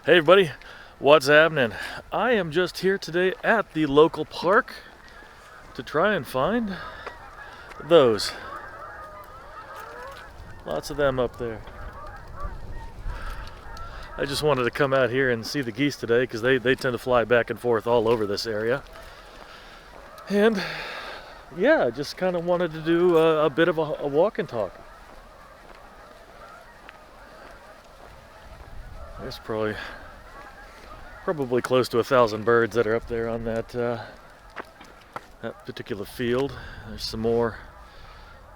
Hey everybody, what's happening? I am just here today at the local park to try and find those. Lots of them up there. I just wanted to come out here and see the geese today because they tend to fly back and forth all over this area. And yeah, I just kind of wanted to do a bit of a walk and talk. There's probably close to 1,000 birds that are up there on that particular field. There's some more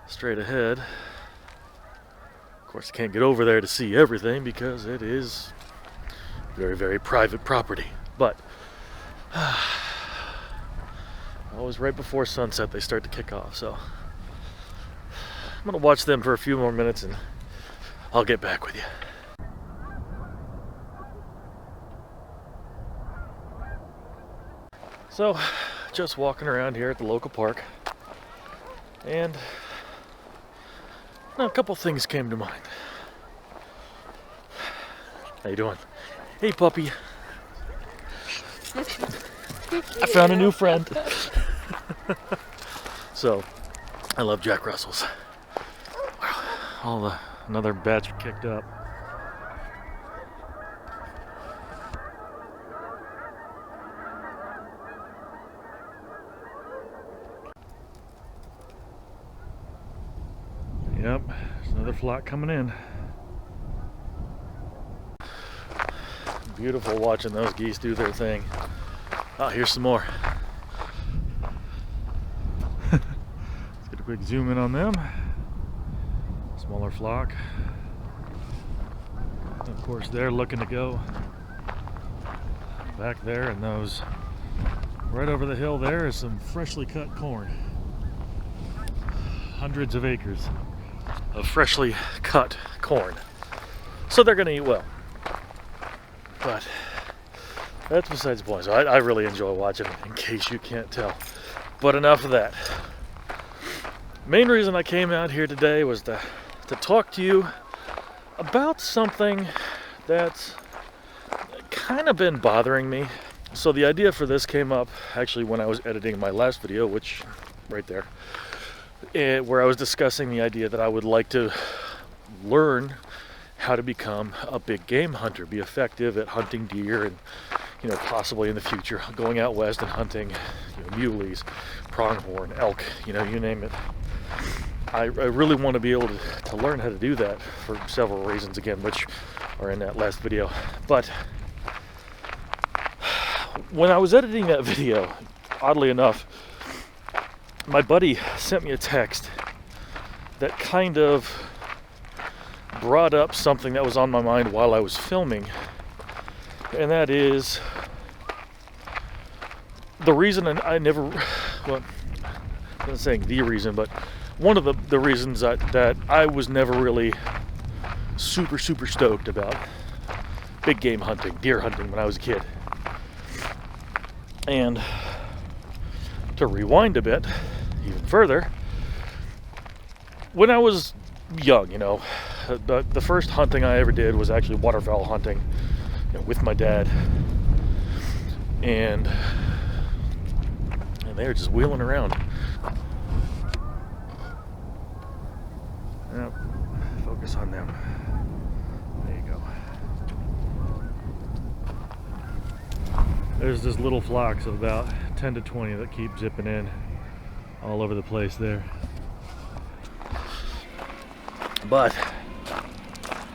straight ahead. Of course, I can't get over there to see everything because it is very, very private property. But always right before sunset they start to kick off. So I'm gonna watch them for a few more minutes and I'll get back with you. So, just walking around here at the local park, and a couple things came to mind. How you doing? Hey, puppy. I found a new friend. So, I love Jack Russells. Wow, another batch kicked up. Yep, there's another flock coming in. Beautiful watching those geese do their thing. Oh, here's some more. Let's get a quick zoom in on them. Smaller flock. Of course, they're looking to go back there, and those right over the hill there is some freshly cut corn. Hundreds of acres of freshly cut corn. So they're going to eat well. But that's besides the point. So I really enjoy watching it, in case you can't tell. But enough of that. Main reason I came out here today was to talk to you about something that's kind of been bothering me. So the idea for this came up actually when I was editing my last video, which right there, where I was discussing the idea that I would like to learn how to become a big game hunter, be effective at hunting deer, and possibly in the future going out west and hunting muleys, pronghorn, elk, you name it. I really want to be able to learn how to do that for several reasons, again, which are in that last video. But when I was editing that video, oddly enough, my buddy sent me a text that kind of brought up something that was on my mind while I was filming, and that is the reason I never, well, I'm not saying the reason, but one of the reasons that I was never really super stoked about big game hunting, deer hunting when I was a kid. And to rewind a bit, even further, when I was young, the first hunting I ever did was actually waterfowl hunting with my dad, and they were just wheeling around. Yep, focus on them. There you go. There's this little flocks of about 10 to 20 that keep zipping in all over the place there. But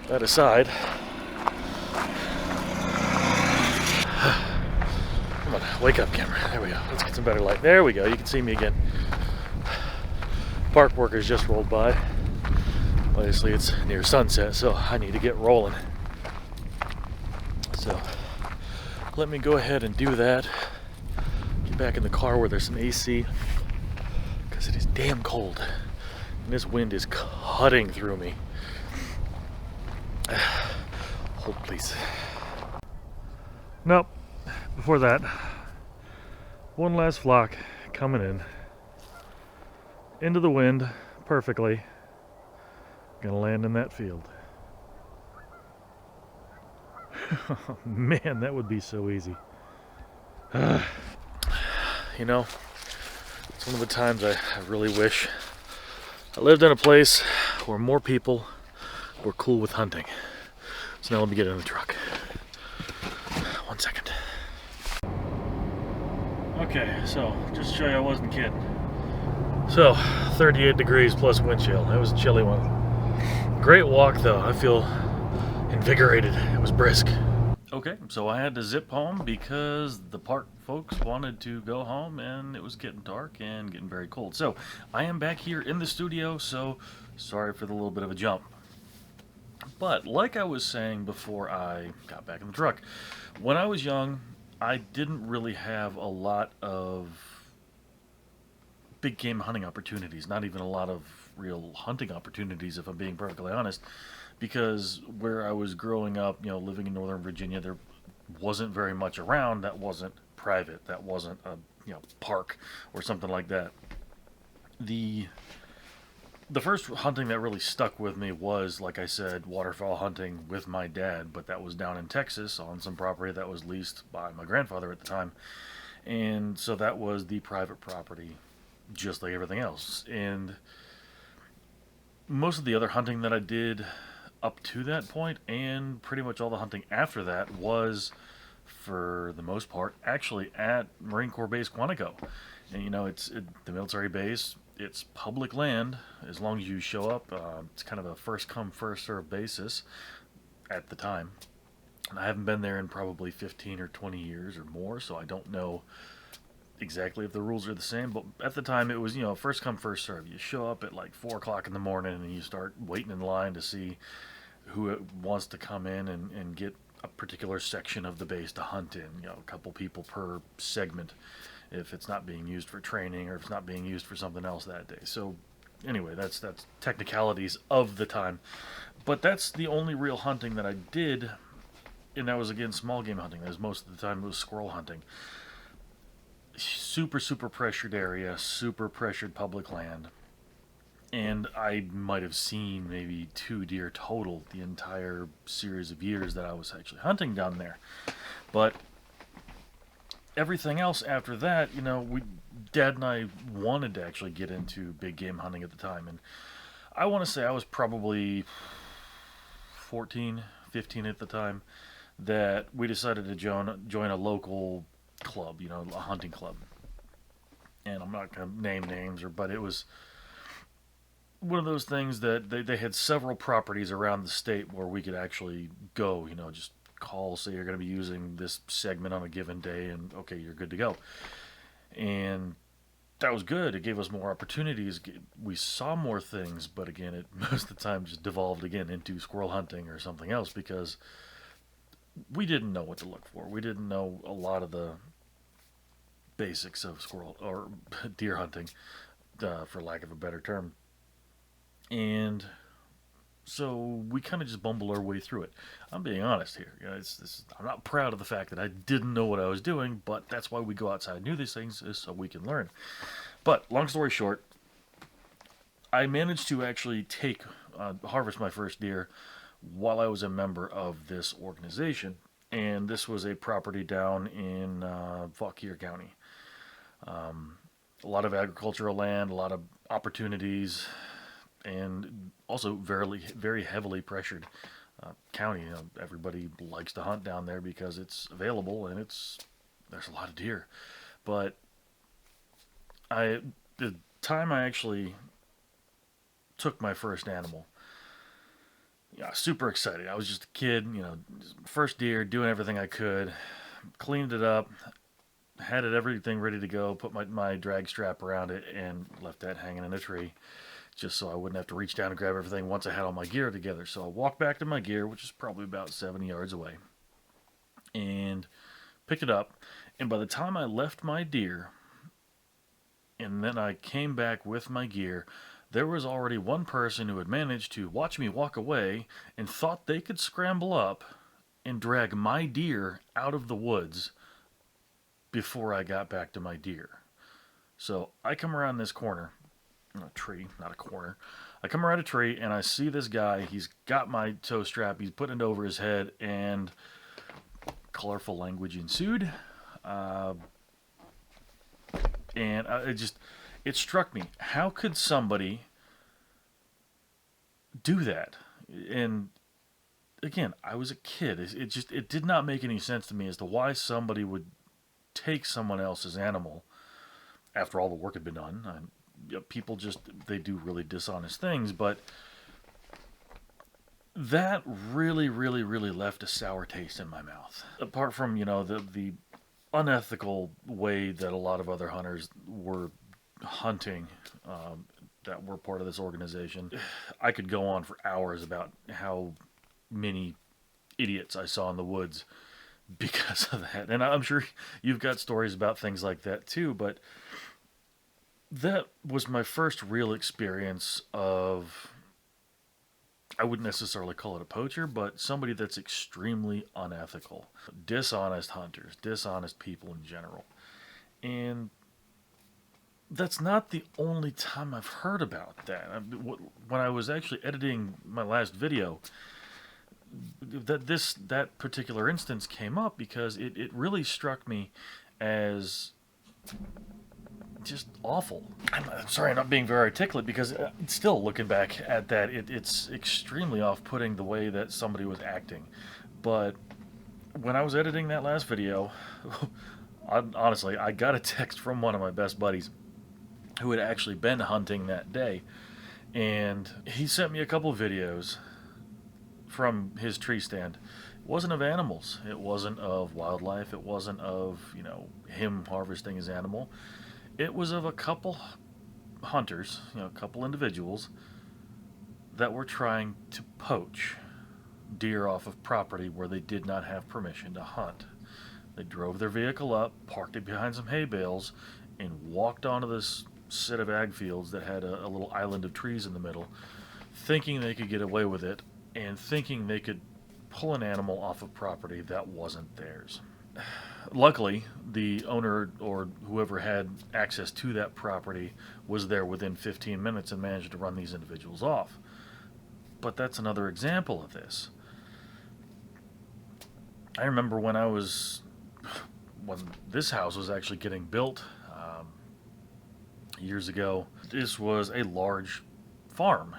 that aside, come on, wake up, camera. There we go. Let's get some better light. There we go. You can see me again. Park workers just rolled by. Obviously, it's near sunset, so I need to get rolling. So let me go ahead and do that. Get back in the car where there's some AC, because it is damn cold. And this wind is cutting through me. Hold, please. Nope. Before that, one last flock coming in. Into the wind, perfectly. Gonna land in that field. Man, that would be so easy. You know, it's one of the times I really wish I lived in a place where more people were cool with hunting. So now let me get in the truck. 1 second. Okay, so just to show you I wasn't kidding. So, 38 degrees plus wind chill. That was a chilly one. Great walk though. I feel invigorated. It was brisk. Okay, so I had to zip home because the park folks wanted to go home and it was getting dark and getting very cold. So I am back here in the studio, so sorry for the little bit of a jump. But like I was saying before I got back in the truck, when I was young, I didn't really have a lot of big game hunting opportunities, not even a lot of real hunting opportunities, if I'm being perfectly honest, because where I was growing up, living in Northern Virginia, there wasn't very much around that wasn't private, that wasn't a park or something like that. The first hunting that really stuck with me was, like I said, waterfowl hunting with my dad, but that was down in Texas on some property that was leased by my grandfather at the time. And so that was the private property, just like everything else. And most of the other hunting that I did up to that point, and pretty much all the hunting after that, was, for the most part, actually at Marine Corps Base Quantico. And it's the military base. It's public land as long as you show up. It's kind of a first come first served basis at the time. And I haven't been there in probably 15 or 20 years or more, so I don't know exactly if the rules are the same. But at the time, it was first come first serve. You show up at like 4 o'clock in the morning and you start waiting in line to see who wants to come in and get a particular section of the base to hunt in. A couple people per segment, if it's not being used for training or if it's not being used for something else that day. So anyway, that's technicalities of the time. But that's the only real hunting that I did, and that was, again, small game hunting. That was most of the time it was squirrel hunting. Super pressured area, super pressured public land. And I might have seen maybe 2 deer total the entire series of years that I was actually hunting down there. But everything else after that, Dad and I wanted to actually get into big game hunting at the time. And I want to say I was probably 14, 15 at the time that we decided to join a local club, a hunting club. And I'm not going to name names, but it was one of those things that they had several properties around the state where we could actually go, just call, say you're going to be using this segment on a given day, and okay, you're good to go. And that was good. It gave us more opportunities. We saw more things, but again, it most of the time just devolved again into squirrel hunting or something else because we didn't know what to look for. We didn't know a lot of the basics of squirrel or deer hunting, for lack of a better term. And so we kind of just bumbled our way through it. I'm being honest here. I'm not proud of the fact that I didn't know what I was doing, but that's why we go outside and do these things, is so we can learn. But long story short, I managed to actually harvest my first deer while I was a member of this organization. And this was a property down in Fauquier County. A lot of agricultural land, a lot of opportunities, and also very heavily pressured county. Everybody likes to hunt down there because it's available and there's a lot of deer. But the time I actually took my first animal, super excited. I was just a kid, first deer, doing everything I could, cleaned it up, had everything ready to go, put my drag strap around it, and left that hanging in a tree, just so I wouldn't have to reach down and grab everything once I had all my gear together. So I walked back to my gear, which is probably about 70 yards away, and picked it up. And by the time I left my deer, and then I came back with my gear, there was already one person who had managed to watch me walk away and thought they could scramble up and drag my deer out of the woods before I got back to my deer. So I come around this corner, a tree, not a corner. I come around a tree and I see this guy. He's got my tow strap. He's putting it over his head, and colorful language ensued. And it struck me, how could somebody do that? And again, I was a kid. It did not make any sense to me as to why somebody would take someone else's animal after all the work had been done. People they do really dishonest things, but that really, really, really left a sour taste in my mouth. Apart from, the unethical way that a lot of other hunters were hunting, that were part of this organization. I could go on for hours about how many idiots I saw in the woods because of that. And I'm sure you've got stories about things like that too, but that was my first real experience of, I wouldn't necessarily call it a poacher, but somebody that's extremely unethical. Dishonest hunters, dishonest people in general. And that's not the only time I've heard about that. When I was actually editing my last video, that particular instance came up because it really struck me as just awful. I'm sorry, I'm not being very articulate because still looking back at that, it's extremely off-putting the way that somebody was acting. But when I was editing that last video, honestly, I got a text from one of my best buddies who had actually been hunting that day, and he sent me a couple of videos from his tree stand. It wasn't of animals, it wasn't of wildlife, it wasn't of him harvesting his animal. It was of a couple hunters, a couple individuals that were trying to poach deer off of property where they did not have permission to hunt. They drove their vehicle up, parked it behind some hay bales, and walked onto this set of ag fields that had a little island of trees in the middle, thinking they could get away with it and thinking they could pull an animal off of property that wasn't theirs. Luckily, the owner or whoever had access to that property was there within 15 minutes and managed to run these individuals off. But that's another example of this. I remember when this house was actually getting built years ago. This was a large farm,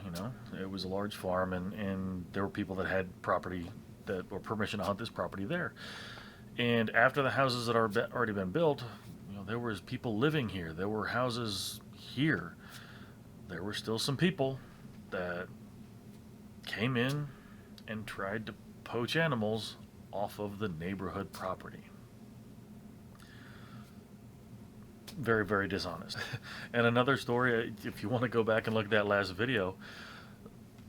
It was a large farm, and there were people that had property or permission to hunt this property there. And after the houses had already been built, there was people living here. There were houses here. There were still some people that came in and tried to poach animals off of the neighborhood property. Very, very dishonest. And another story, if you want to go back and look at that last video,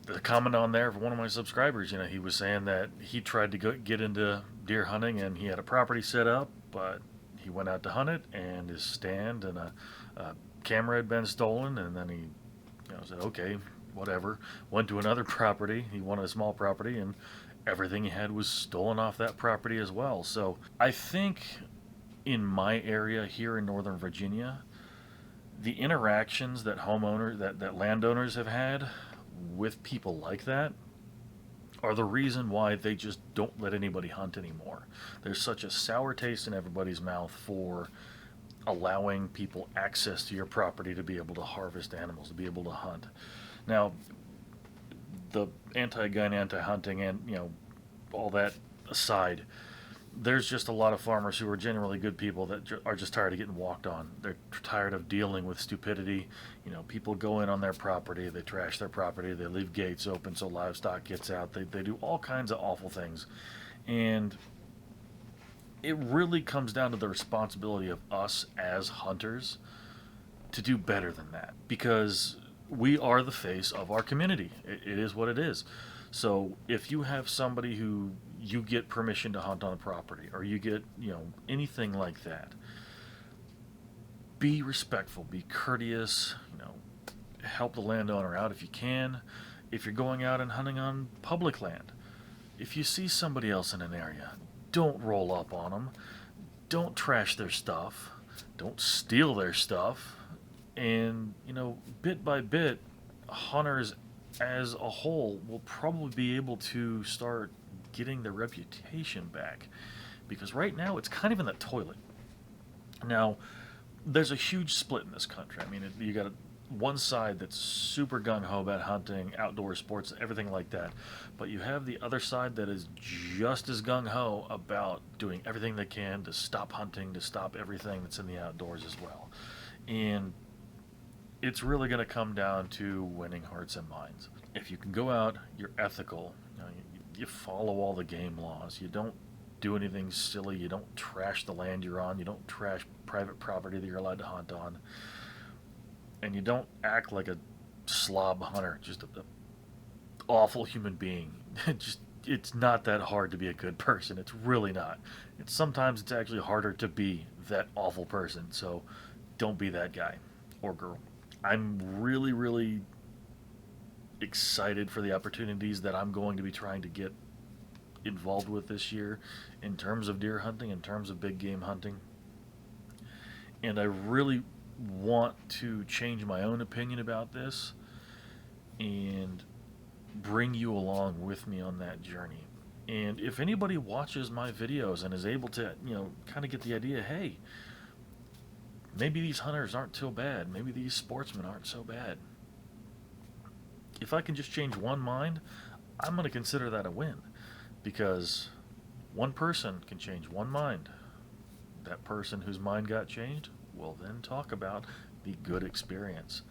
the comment on there for one of my subscribers, he was saying that he tried to get into deer hunting and he had a property set up, but he went out to hunt it and his stand and a camera had been stolen, and then he said, okay, whatever. Went to another property. He wanted a small property, and everything he had was stolen off that property as well. So I think in my area here in Northern Virginia, the interactions that that landowners have had with people like that are the reason why they just don't let anybody hunt anymore. There's such a sour taste in everybody's mouth for allowing people access to your property to be able to harvest animals, to be able to hunt. Now, the anti-gun, anti-hunting, and all that aside, there's just a lot of farmers who are generally good people that are just tired of getting walked on. They're tired of dealing with stupidity. People go in on their property, they trash their property, they leave gates open so livestock gets out. They do all kinds of awful things. And it really comes down to the responsibility of us as hunters to do better than that, because we are the face of our community. It is what it is. So if you have somebody who you get permission to hunt on a property, or you get, anything like that, be respectful, be courteous, help the landowner out if you can. If you're going out and hunting on public land, if you see somebody else in an area, don't roll up on them. Don't trash their stuff. Don't steal their stuff. And, bit by bit, hunters as a whole will probably be able to start getting their reputation back, because right now it's kind of in the toilet. Now, there's a huge split in this country. I mean, you got one side that's super gung-ho about hunting, outdoor sports, everything like that. But you have the other side that is just as gung-ho about doing everything they can to stop hunting, to stop everything that's in the outdoors as well. And it's really going to come down to winning hearts and minds. If you can go out, you're ethical, you follow all the game laws, you don't do anything silly, you don't trash the land you're on, you don't trash private property that you're allowed to hunt on, and you don't act like a slob hunter, just an awful human being. It's not that hard to be a good person. It's really not. Sometimes it's actually harder to be that awful person. So don't be that guy or girl. I'm really, really excited for the opportunities that I'm going to be trying to get involved with this year in terms of deer hunting, in terms of big game hunting. And I really want to change my own opinion about this and bring you along with me on that journey. And if anybody watches my videos and is able to, kind of get the idea, hey, maybe these hunters aren't so bad, maybe these sportsmen aren't so bad. If I can just change one mind, I'm going to consider that a win, because one person can change one mind. That person whose mind got changed will then talk about the good experience.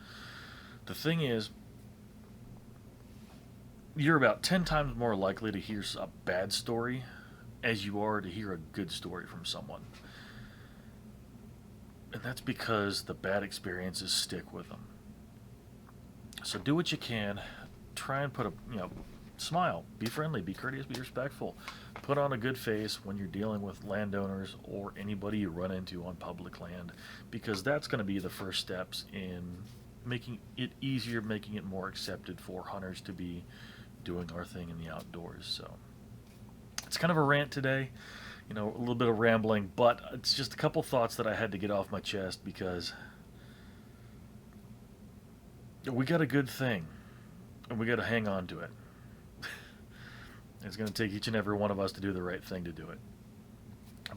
The thing is, you're about 10 times more likely to hear a bad story as you are to hear a good story from someone. And that's because the bad experiences stick with them. So do what you can. Try and put smile, be friendly, be courteous, be respectful. Put on a good face when you're dealing with landowners or anybody you run into on public land, because that's going to be the first steps in making it easier, making it more accepted for hunters to be doing our thing in the outdoors. So it's kind of a rant today, a little bit of rambling, but it's just a couple thoughts that I had to get off my chest, because we got a good thing and we got to hang on to it. It's going to take each and every one of us to do the right thing to do it.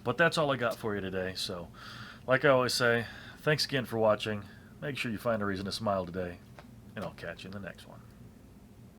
But that's all I got for you today. So, like I always say, thanks again for watching. Make sure you find a reason to smile today, and I'll catch you in the next one.